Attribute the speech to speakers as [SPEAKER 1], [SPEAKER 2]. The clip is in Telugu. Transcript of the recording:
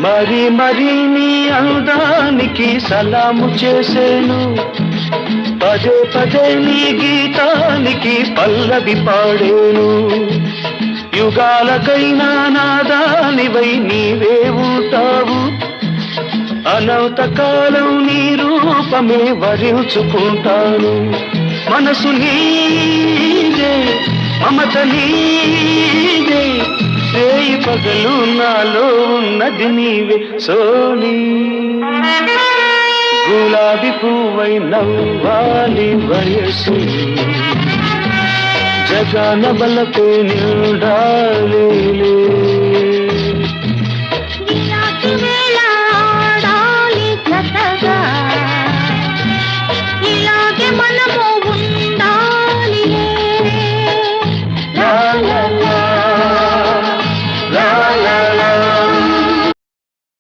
[SPEAKER 1] మరి మరి నీ అందానికి సలాము చేసేను, పదే పదే నీ గీతానికి పల్లవి పాడేను. యుగాలకైనా నాదానివై నీవే ఉంటావు, అనంత కాలం నీ రూపమే వరించుకుంటాను. మనసు నీదే, మమత నీదే, రేయి పగలు నాలో ఉన్నది నీవే సోనీ. గులాబీ పువ్వై నవ్వాలి వయసు, జగన బలపై నిండాలి.